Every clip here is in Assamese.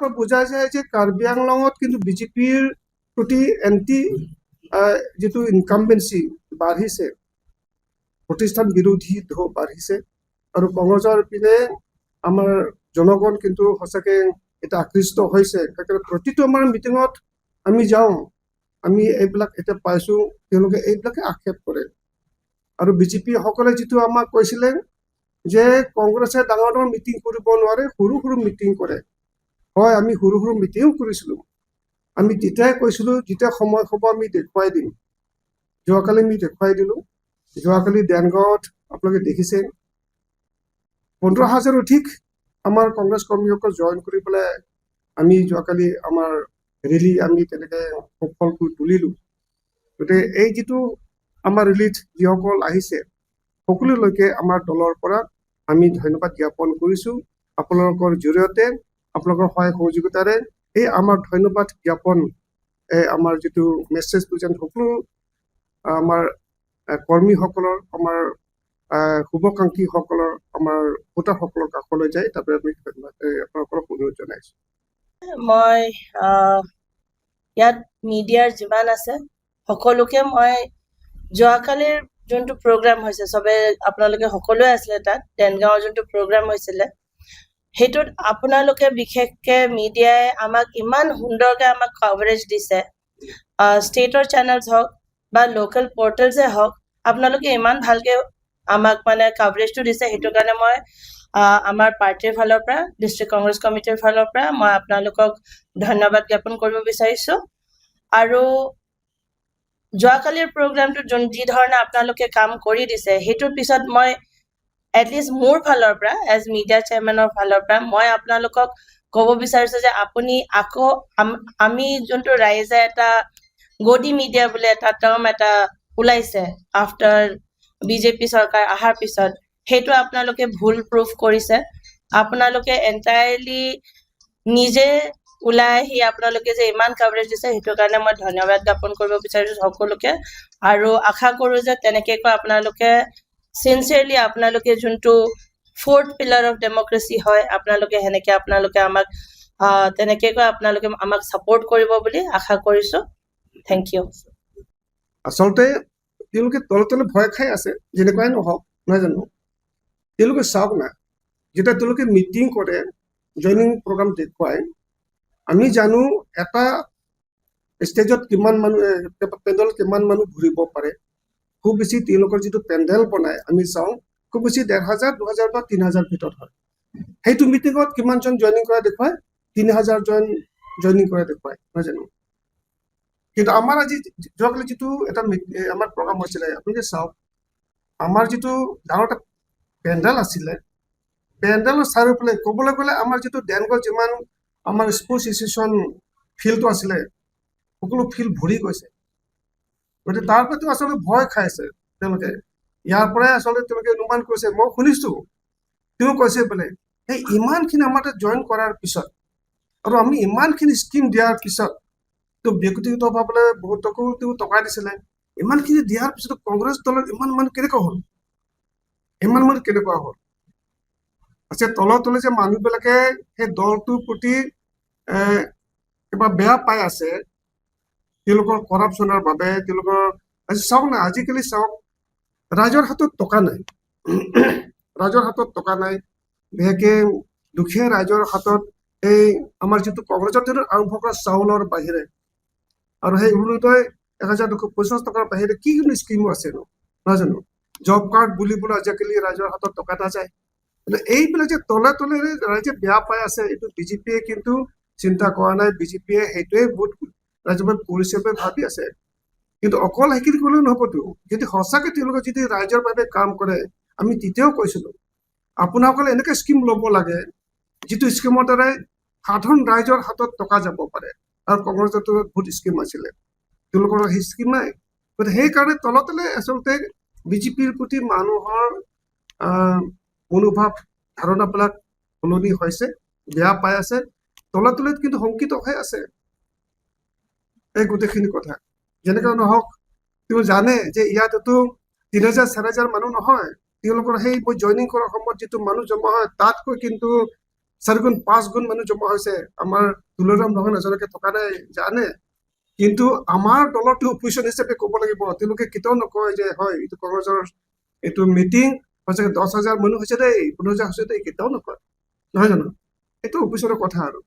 পৰা বুজা যায় যে কাৰ্বি আংলঙত কিন্তু বিজেপিৰ প্ৰতি এণ্টি যিটো ইনকামবেঞ্চি বাঢ়িছে, প্ৰতিষ্ঠান বিৰোধী ঢৌ বাঢ়িছে, আৰু কংগ্ৰেছৰ পিনে আমাৰ জনগণ কিন্তু সঁচাকৈ এটা আকৃষ্ট হৈছে। প্ৰতিটো আমাৰ মিটিঙত আমি যাওঁ, আমি এইবিলাক এতিয়া পাইছোঁ, তেওঁলোকে এইবিলাকে আক্ষেপ কৰে। আৰু বিজেপি সকলে যিটো আমাক কৈছিলে যে কংগ্ৰেছে ডাঙৰ ডাঙৰ মিটিং কৰিব নোৱাৰে, সৰু সৰু মিটিং কৰে। হয়, আমি সৰু সৰু মিটিঙো কৰিছিলোঁ। আমি তেতিয়াই কৈছিলোঁ যেতিয়া সময় হ'ব আমি দেখুৱাই দিম। যোৱাকালি আমি দেখুৱাই দিলোঁ। যোৱাকালি দেনগাঁৱত আপোনালোকে দেখিছে 15,000 অধিক আমাৰ কংগ্ৰেছ কৰ্মীসকল জইন কৰি পেলাই আমি যোৱাকালি আমাৰ ৰেলী আমি তেনেকৈ সফল কৰি তুলিলোঁ। গতিকে এই যিটো আমাৰ ৰেলীত যিসকল আহিছে সকলোলৈকে আমাৰ দলৰ পৰা আমি ধন্যবাদ জ্ঞাপন কৰিছোঁ। আপোনালোকৰ জৰিয়তে, আপোনালোকৰ সহায় সহযোগিতাৰে এই আমাৰ ধন্যবাদ জ্ঞাপন আমাৰ যিটো মেছেজটো যেন সকলো আমাৰ কৰ্মীসকলৰ, আমাৰ শুভাকাংক্ষীসকলৰ, আমাৰ ভোটাৰসকলৰ কাষলৈ যায়। তাৰবাবে আমি আপোনালোকক অনুৰোধ জনাইছোঁ। মই ইয়াত মিডিয়াৰ যিমান আছে সকলোকে মই যোৱাকালিৰ যোনটো প্ৰগ্ৰাম হৈছে, চবে আপোনালোকে সকলোৱে আছিলে তাত, দেনগাঁৱৰ যোনটো প্ৰগ্ৰাম হৈছিলে, সেইটোত আপোনালোকে বিশেষকে মিডিয়াই আমাক ইমান সুন্দৰকৈ আমাক কভাৰেজ দিছে। ষ্টেটৰ চেনেলছ হওক বা লোকেল পৰ্টেলছে হওক, আপোনালোকে ইমান ভালকৈ আমাক মানে কভাৰেজটো দিছে। সেইটো কাৰণে মই আমাৰ পাৰ্টিৰ ফালৰ পৰা, ডিষ্ট্ৰিক্ট কংগ্ৰেছ কমিটিৰ ফালৰ পৰা মই আপোনালোকক ধন্যবাদ জ্ঞাপন কৰিব বিচাৰিছোঁ। আৰু যোৱাকালিৰ প্ৰগ্ৰামটোত যি ধৰণে আপোনালোকে কাম কৰি দিছে, সেইটোৰ পিছত মই এটলিষ্ট মোৰ ফালৰ পৰা এজ মিডিয়া চেয়াৰমেনৰ ফালৰ পৰা মই আপোনালোকক ক'ব বিচাৰিছোঁ যে আপুনি আকৌ আমি যোনটো ৰাইজে এটা গদি মিডিয়া বুলি এটা টাৰ্ম এটা ওলাইছে আফটাৰ বিজেপি চৰকাৰ অহাৰ পিছত, সেইটো আপোনালোকে ভুল প্ৰুফ কৰিছে। আপোনালোকে এণ্টায়াৰলি নিজে ওলাই আহি আপোনালোকে যে ইমান কভাৰেজ দিছে, সেইটো কাৰণে মই ধন্যবাদ জ্ঞাপন কৰিব বিচাৰিছোঁ সকলোকে। আৰু আশা কৰোঁ যে তেনেকৈ কৈ আপোনালোকে চিনচিয়াৰলি আপোনালোকে যোনটো 4th পিলাৰ অফ ডেমক্ৰেচি হয়, আপোনালোকে সেনেকৈ আপোনালোকে আমাক তেনেকৈ কৈ আপোনালোকে আমাক ছাপোৰ্ট কৰিব বুলি আশা কৰিছোঁ। Thank you. আচলতে তেওঁলোকে তলে তলে ভয় খাই আছে, যেনেকুৱাই নহওক, নহয় জানো? তেওঁলোকে চাওক না, যেতিয়া তেওঁলোকে মিটিং কৰে, জইনিং প্ৰগ্ৰাম দেখুৱাই, আমি জানো এটা ষ্টেজত কিমান মানুহ, পেণ্ডেল কিমান মানুহ ঘূৰিব পাৰে। খুব বেছি তেওঁলোকৰ যিটো পেণ্ডেল বনায় আমি চাওঁ, খুব বেছি 1,500, 2,000 বা 3,000 ভিতৰত হয়। সেইটো মিটিঙত কিমানজন জইনিং কৰা দেখুৱায়? 3,000 জন জইনিং কৰা দেখুৱায়, নহয় জানো? কিন্তু আমাৰ আজি যোৱাকালি যিটো এটা আমাৰ প্ৰগ্ৰাম হৈছিলে, আপোনালোকে চাওক, আমাৰ যিটো ডাঙৰ এটা পেণ্ডেল আছিলে, পেণ্ডেলৰ চাৰিওফালে ক'বলৈ গ'লে আমাৰ যিটো দেনগাঁও যিমান আমাৰ স্পৰ্টছ এছ'চিয়েশ্যন ফিল্ডটো আছিলে, সকলো ফিল্ড ভৰি গৈছে। গতিকে তাৰ প্ৰতি আচলতে ভয় খাইছে তেওঁলোকে। ইয়াৰ পৰাই আচলতে তেওঁলোকে অনুমান কৰিছে, মই শুনিছোঁ তেওঁ কৈছে বোলে সেই ইমানখিনি আমাৰ তাত জইন কৰাৰ পিছত আৰু আমি ইমানখিনি স্কিম দিয়াৰ পিছত তো ব্যক্তিগতভাৱে বহুতকো তেওঁ টকা দিছিলে, ইমানখিনি দিয়াৰ পিছত কংগ্ৰেছ দলত ইমান মানুহ কেনেকুৱা হ'ল? ইমান মানুহ কেনেকুৱা হ'ল? আছে তলে তলে যে মানুহবিলাকে সেই দলটোৰ প্ৰতি কিবা বেয়া পাই আছে, তেওঁলোকৰ কৰাপশ্যনৰ বাবে। তেওঁলোকৰ চাওক না, আজিকালি চাওক, ৰাইজৰ হাতত টকা নাই, ৰাইজৰ হাতত টকা নাই, বিশেষকৈ দুখীয়া ৰাইজৰ হাতত এই আমাৰ যিটো কংগ্ৰেছৰ দিনত আৰম্ভ কৰা চাউলৰ বাহিৰে আৰু সেই অৰুণোদয় 1,250 টকাৰ বাহিৰে কি কোনো স্কিমো আছে ন, নহয় জানো? জব কাৰ্ড বুলিবলৈ আজিকালি ৰাইজৰ হাতত টকা নাযায়। এইবিলাক যে তলে তলে ৰাইজে বেয়া পাই আছে, এইটো বিজেপিয়ে কিন্তু চিন্তা কৰা নাই। বিজেপিয়ে সেইটোৱে ভোট ৰাইজৰ কৰিছে বুলি ভাবি আছে। কিন্তু অকল সেইখিনি কৰিলেও নহবতো, যদি সঁচাকৈ তেওঁলোকে যদি ৰাইজৰ বাবে কাম কৰে, আমি তেতিয়াও কৈছিলোঁ আপোনাসকলে এনেকৈ স্কিম ল'ব লাগে যিটো স্কিমৰ দ্বাৰাই সাধাৰণ ৰাইজৰ হাতত টকা যাব পাৰে। আৰু কংগ্ৰেছৰ বহুত স্কিম আছিলে, তেওঁলোকৰ সেই স্কিম নাই। গতিকে সেইকাৰণে তলে তলে আচলতে বিজেপিৰ প্ৰতি মানুহৰ মনোভাৱ ধাৰণাবিলাক সলনি হৈছে, বেয়া পাই আছে, তলে তলে কিন্তু শংকিত হৈ আছে এই গোটেইখিনি কথা। যেনেকৈ নহওক, তেওঁ জানে যে ইয়াততো 3,000, 4,000 মানুহ নহয়, তেওঁলোকৰ সেই জইনিং কৰাৰ সময়ত যিটো মানুহ জমা হয় তাতকৈ কিন্তু 4 গুণ 5 গুণ মানুহ জমা হৈছে আমাৰ তুলৰাম নহয় এজনকে থকা নাই জানে কিন্তু আমাৰ দলটো অপজিশ্যন হিচাপে ক'ব লাগিব তেওঁলোকে কেতিয়াও নকয় যে হয় এইটো কংগ্ৰেছৰ এইটো মিটিং হৈছে 10,000 মানুহ হৈছে দেই 15,000 হৈছে দেই কেতিয়াও নকয় নহয় জানো এইটো অপজিশ্যনৰ কথা আৰু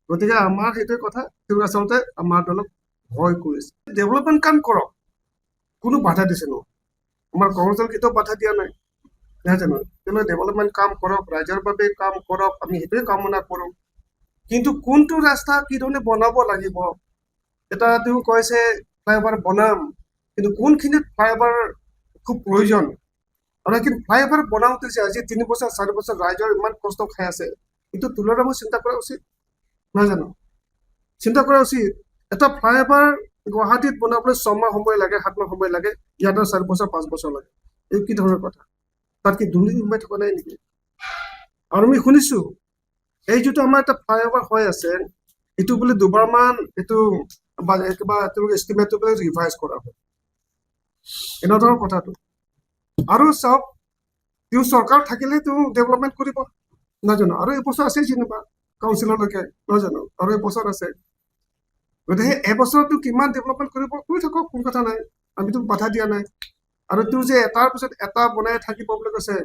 গতিকে আমাৰ সেইটোৱে কথা তেওঁলোকে আচলতে আমাৰ দলক ভয় কৰিছে ডেভেলপমেণ্ট কাম কৰক কোনো বাধা দিছে ন আমাৰ কংগ্ৰেছ দল কেতিয়াও বাধা দিয়া নাই নহয় জানো তেওঁলোকে ডেভেলপমেণ্ট কাম কৰক ৰাইজৰ বাবে কাম কৰক আমি সেইটোৱে কামনা কৰোঁ কিন্তু কোনটো ৰাস্তা কি ধৰণে বনাব লাগিব এটা তেওঁ কৈছে ফ্লাইঅভাৰ বনাম কিন্তু কোনখিনিত ফ্লাইঅভাৰ খুব প্ৰয়োজন আৰু কিন্তু ফ্লাইঅভাৰ বনাওঁতে যে আজি 3 বছৰ 4 বছৰ ৰাইজৰ ইমান কষ্ট খাই আছে এইটো তুলনামূলক চিন্তা কৰা উচিত নহয় জানো চিন্তা কৰা উচিত এটা ফ্লাইঅভাৰ গুৱাহাটীত বনাবলৈ 6 মাহ সময় লাগে 7 মাহ সময় লাগে ইয়াতে 4 বছৰ 5 বছৰ লাগে এই কি ধৰণৰ কথা তাত কি দুৰ্নীতি সোমাই থকা নাই নেকি আৰু আমি শুনিছো এই যিটো আমাৰ এটা ফ্লাইঅভাৰ হৈ আছে এইটো বোলে দুবাৰমান এইটো কিবা তেওঁলোকে এষ্টিমেটটো বোলে ৰিভাইজ কৰা হয় এনেকুৱা ধৰণৰ কথাটো আৰু চাওক তেওঁ চৰকাৰ থাকিলে তেওঁ ডেভেলপমেণ্ট কৰিব নহয় জানো আৰু এবছৰ আছে যেনিবা কাউন্সিলৰলৈকে নহয় জানো আৰু এবছৰ আছে গতিকে এবছৰতো কিমান ডেভেলপমেণ্ট কৰিব কৰি থাকক কোনো কথা নাই আমিতো বাধা দিয়া নাই আৰু তেওঁ যে এটাৰ পিছত এটা বনাই থাকিব বুলি কৈছে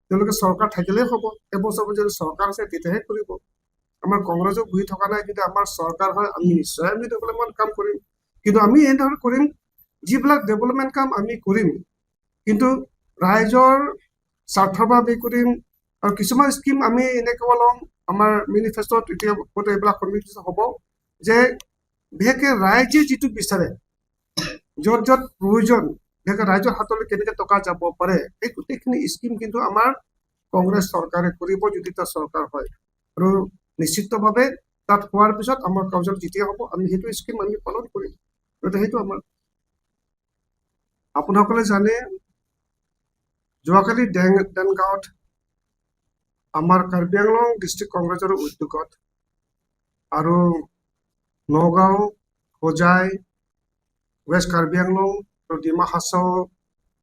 তেওঁলোকে চৰকাৰ থাকিলেই হ'ব এবছৰ যদি চৰকাৰ আছে তেতিয়াহে কৰিব আমাৰ কংগ্ৰেছো বহি থকা নাই যদি আমাৰ চৰকাৰ হয় আমি নিশ্চয় আমি ডেভেলপমেণ্ট কাম কৰিম কিন্তু আমি এনেধৰণে কৰিম যিবিলাক ডেভেলপমেণ্ট কাম আমি কৰিম কিন্তু ৰাইজৰ স্বাৰ্থৰ বাবে কৰিম আৰু কিছুমান স্কিম আমি এনেকৈ ল'ম আমাৰ মেনিফেষ্টত এতিয়া এইবিলাক সন্মিলিত হ'ব যে বিশেষকৈ ৰাইজে যিটো বিচাৰে য'ত য'ত প্ৰয়োজন বিশেষকৈ ৰাইজৰ হাতলৈ কেনেকৈ টকা যাব পাৰে এই গোটেইখিনি স্কিম কিন্তু আমাৰ কংগ্ৰেছ চৰকাৰে কৰিব যদি তাৰ চৰকাৰ হয় আৰু নিশ্চিতভাৱে তাত হোৱাৰ পিছত আমাৰ কাৰ্যত যেতিয়া হ'ব আমি সেইটো স্কিম আমি পালন কৰিম গতিকে সেইটো আমাৰ আপোনাসকলে জানে যোৱাকালি দেনগাঁৱত আমাৰ কাৰ্বি আংলং ডিষ্ট্ৰিক্ট কংগ্ৰেছৰ উদ্যোগত আৰু নগাঁও হোজাই ৱেষ্ট কাৰ্বি আংলং আৰু ডিমা হাছাও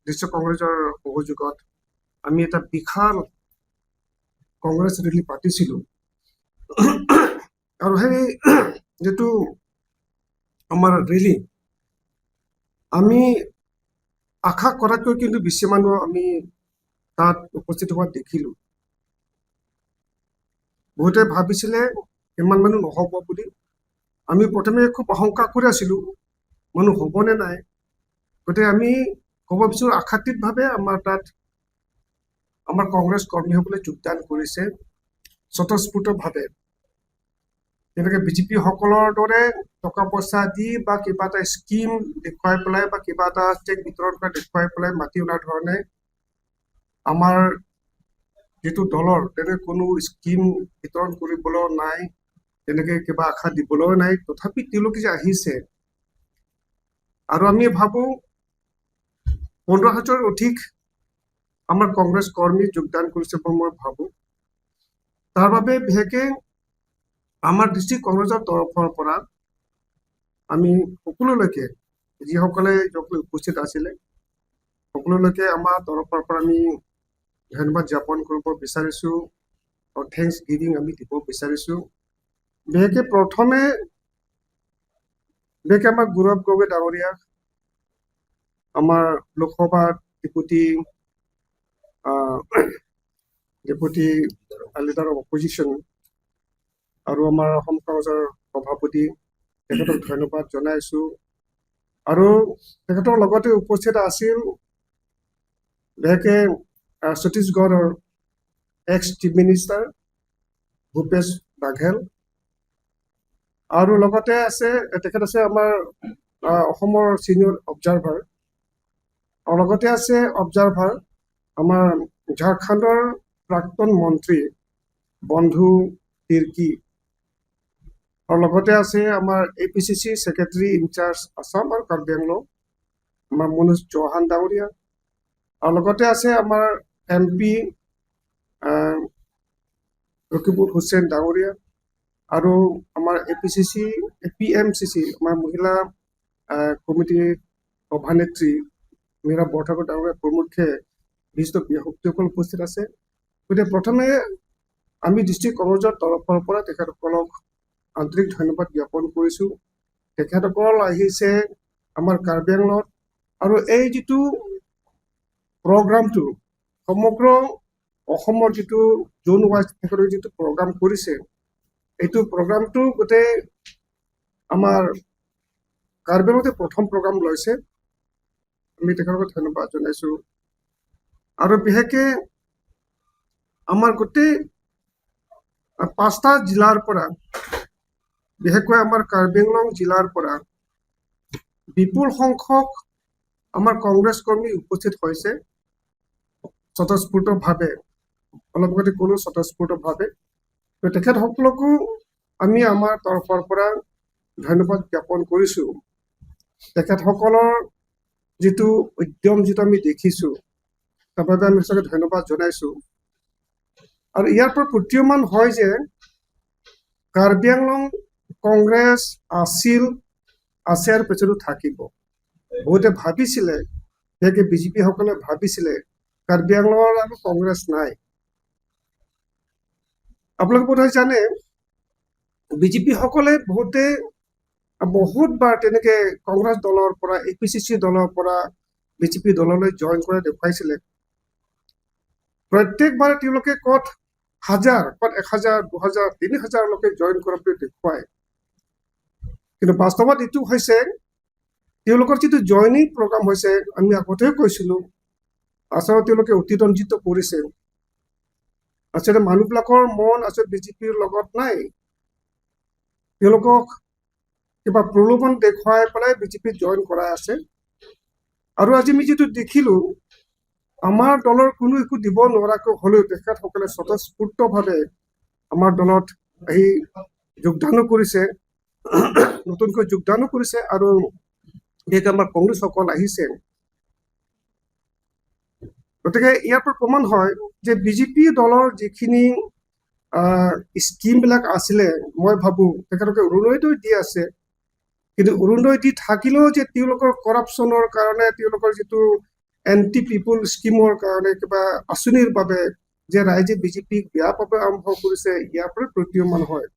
ডিষ্ট্ৰিক্ট কংগ্ৰেছৰ সহযোগত আমি এটা বিশাল কংগ্ৰেছ ৰেলী পাতিছিলোঁ আৰু সেই যিটো আমাৰ ৰেলী আমি আশা কৰাতকৈ কিন্তু বেছি মানুহ আমি তাত উপস্থিত হোৱা দেখিলোঁ বহুতে ভাবিছিলে ইমান মানুহ নহ'ব বুলি আমি প্ৰথমে খুব আশংকা কৰি আছিলোঁ মানুহ হ'বনে নাই গতিকে আমি ক'ব বিচাৰোঁ আশাতীতভাৱে আমাৰ তাত আমাৰ কংগ্ৰেছ কৰ্মীসকলে যোগদান কৰিছে স্বতঃস্ফূৰ্তভাৱে যেনেকৈ বিজেপি সকলৰ দৰে টকা পইচা দি বা কিবা এটা স্কিম দেখুৱাই পেলাই বা কিবা এটা চেক বিতৰণ কৰা দেখুৱাই পেলাই মাতি অনাৰ ধৰণে আমাৰ যিটো দলৰ তেনে কোনো স্কিম বিতৰণ কৰিবলৈও নাই তেনেকৈ কিবা আশা দিবলৈও নাই তথাপি তেওঁলোকে যে আহিছে আৰু আমি ভাবোঁ 15,000 অধিক আমাৰ কংগ্ৰেছ কৰ্মী যোগদান কৰিছে বুলি মই ভাবোঁ তাৰ বাবে বিশেষকৈ আমাৰ ডিষ্ট্ৰিক্ট কংগ্ৰেছৰ তৰফৰ পৰা আমি সকলোলৈকে যিসকলে উপস্থিত আছিলে সকলোলৈকে আমাৰ তৰফৰ পৰা আমি ধন্যবাদ জ্ঞাপন কৰিব বিচাৰিছোঁ আৰু থেংকছ গিভিং আমি দিব বিচাৰিছোঁ বিশেষকৈ প্ৰথমে আমাৰ গৌৰৱ গগৈ ডাঙৰীয়া আমাৰ Lok Sabha deputy leader of opposition আৰু আমাৰ অসম কংগ্ৰেছৰ সভাপতি তেখেতক ধন্যবাদ জনাইছোঁ আৰু তেখেতৰ লগতে উপস্থিত আছিল বিশেষকৈ ছত্তীশগড়ৰ x chief minister Bhupesh Baghel আৰু লগতে আছে তেখেত আছে আমাৰ অসমৰ চিনিয়ৰ অবজাৰ্ভাৰ আৰু লগতে আছে অবজাৰ্ভাৰ আমাৰ ঝাৰখণ্ডৰ প্ৰাক্তন মন্ত্ৰী বন্ধু তিৰ্কী আৰু লগতে আছে আমাৰ APCC ছেক্ৰেটাৰী ইনচাৰ্জ আছাম আৰু কাৰ্বি আংলং আমাৰ মনোজ চৌহান ডাঙৰীয়া আৰু লগতে আছে আমাৰ MP ৰকিবুল হুছেইন ডাঙৰীয়া আৰু আমাৰ PMCC আমাৰ মহিলা কমিটিৰ সভানেত্ৰী মীৰা বৰঠাকুৰ ডাঙৰীয়া প্ৰমুখ্যে বিশিষ্ট ব্যক্তিসকল উপস্থিত আছে গতিকে প্ৰথমে আমি ডিষ্ট্ৰিক্ট কংগ্ৰেছৰ তৰফৰ পৰা তেখেতসকলক আন্তৰিক ধন্যবাদ জ্ঞাপন কৰিছোঁ। তেখেতসকল আহিছে আমাৰ কাৰ্বি আংলঙত, আৰু এই যিটো প্ৰগ্ৰামটো সমগ্ৰ অসমৰ যিটো জোন ৱাইজ তেখেতৰ যিটো প্ৰগ্ৰাম কৰিছে, এইটো প্ৰগ্ৰামটো গোটেই আমাৰ কাৰ্বি আংলঙতে প্ৰথম প্ৰগ্ৰাম লৈছে। আমি তেখেতক ধন্যবাদ জনাইছোঁ। আৰু বিশেষকৈ আমাৰ গোটেই 5টা জিলাৰ পৰা, বিশেষকৈ আমাৰ কাৰ্বি আংলং জিলাৰ পৰা বিপুল সংখ্যক আমাৰ কংগ্ৰেছ কৰ্মী উপস্থিত হৈছে স্বতঃস্ফূৰ্তভাৱে, অলপ আগতে ক'লো স্বতঃস্ফূৰ্তভাৱে। তেখেতসকলকো আমি আমাৰ তৰফৰ পৰা ধন্যবাদ জ্ঞাপন কৰিছোঁ। তেখেতসকলৰ যিটো উদ্যম যিটো আমি দেখিছোঁ, তাৰ বাবে আমি সঁচাকৈ ধন্যবাদ জনাইছোঁ। আৰু ইয়াৰ পৰা প্ৰতীয়মান হয় যে কাৰ্বি আংলং কংগ্ৰেছ আছে আৰু পিছতো থাকিব। বহুতে ভাবিছিলে, বিশেষকৈ বিজেপিসকলে ভাবিছিলে কাৰ্বি আংলঙৰ আৰু কংগ্ৰেছ নাই। আপোনালোকে বোধহয় জানে, বিজেপিসকলে বহুতবাৰ তেনেকে কংগ্ৰেছ দলৰ পৰা, APCC দলৰ পৰা বিজেপি দললৈ জইন কৰা দেখুৱাইছিলে। প্ৰত্যেকবাৰে তেওঁলোকে ক'ত 1000, ক'ত 1000, 2000, 3000 লোকে জইন কৰা বুলি দেখুৱায়। কিন্তু বাস্তৱত এইটো হৈছে তেওঁলোকৰ যিটো জইনিং প্ৰগ্ৰাম হৈছে, আমি আগতেও কৈছিলোঁ, আচলতে তেওঁলোকে অতিৰঞ্জিত কৰিছে। আচলতে মানুহবিলাকৰ মন আচলতে বিজেপিৰ লগত নাই। তেওঁলোকক কিবা প্ৰলোভন দেখুৱাই পেলাই বিজেপিত জইন কৰাই আছে। আৰু আজি আমি যিটো দেখিলোঁ, আমাৰ দলৰ কোনো একো দিব নোৱাৰাকৈ হ'লেও তেখেতসকলে স্বতঃস্ফূৰ্তভাৱে আমাৰ দলত আহি যোগদানো কৰিছে, নতুনকৈ যোগদানো কৰিছে। আৰু বিশেষকৈ আমাৰ কংগ্ৰেছসকল আহিছে। গতিকে ইয়াৰ পৰা প্ৰমাণ হয় যে বিজেপি দলৰ যিখিনি স্কিমবিলাক আছিলে, মই ভাবোঁ তেখেতলোকে অৰুণোদয় দি আছে, কিন্তু অৰুণোদয় দি থাকিলেও যে তেওঁলোকৰ কৰাপশ্যনৰ কাৰণে, তেওঁলোকৰ যিটো এণ্টি পিপুল স্কিমৰ কাৰণে, কিবা আঁচনিৰ বাবে যে ৰাইজে বিজেপিক বেয়া পাব আৰম্ভ কৰিছে, ইয়াৰ পৰা প্ৰতীয়মান হয়।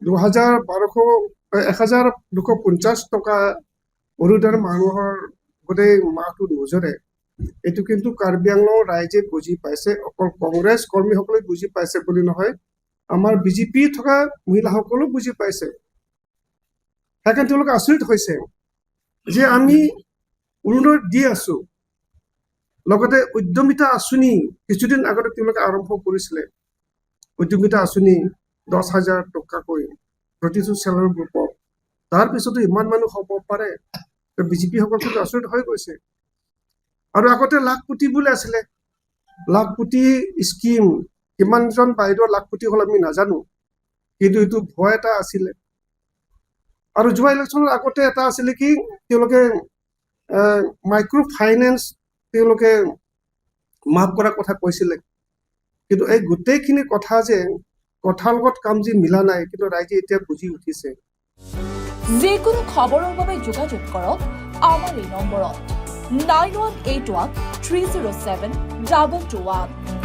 1250 টকা অৰুণোদয় মানুহৰ গোটেই মাহটো নোজৰে। এইটো কিন্তু কাৰ্বি আংলং ৰাইজে বুজি পাইছে, অকল কংগ্ৰেছ কৰ্মীসকলে বুজি পাইছে বুলি নহয়, আমাৰ বিজেপি থকা মহিলাসকলেও বুজি পাইছে। সেইকাৰণে তেওঁলোকে আচৰিত হৈছে যে আমি অৰুণোদয় দি আছোঁ, লগতে উদ্যমিতা আঁচনি কিছুদিন আগতে তেওঁলোকে আৰম্ভ কৰিছিলে। উদ্যমিতা আঁচনি 10,000 টকাকৈ প্ৰতিটো চেলাৰী গ্ৰুপক। তাৰপিছতো ইমান মানুহ হ'ব পাৰে, বিজেপিসকল কিন্তু আচৰিত হৈ গৈছে। আৰু আগতে লাখপতি বুলি আছিলে, লাখপতি স্কিম, কিমানজন বাইদেউ লাখপতি হ'ল আমি নাজানো, কিন্তু এইটো ভয় এটা আছিলে। আৰু যোৱা ইলেকশ্যনৰ আগতে এটা আছিলে কি, তেওঁলোকে মাইক্ৰ' ফাইনেন্স তেওঁলোকে মাফ কৰাৰ কথা কৈছিলে। কিন্তু এই গোটেইখিনি কথা যে কথাৰ লগত কাম যে মিলা নাই, কিন্তু ৰাইজে এতিয়া বুজি উঠিছে। যিকোনো খবৰৰ বাবে যোগাযোগ কৰক আমাৰ এই নম্বৰত 9181 307 221।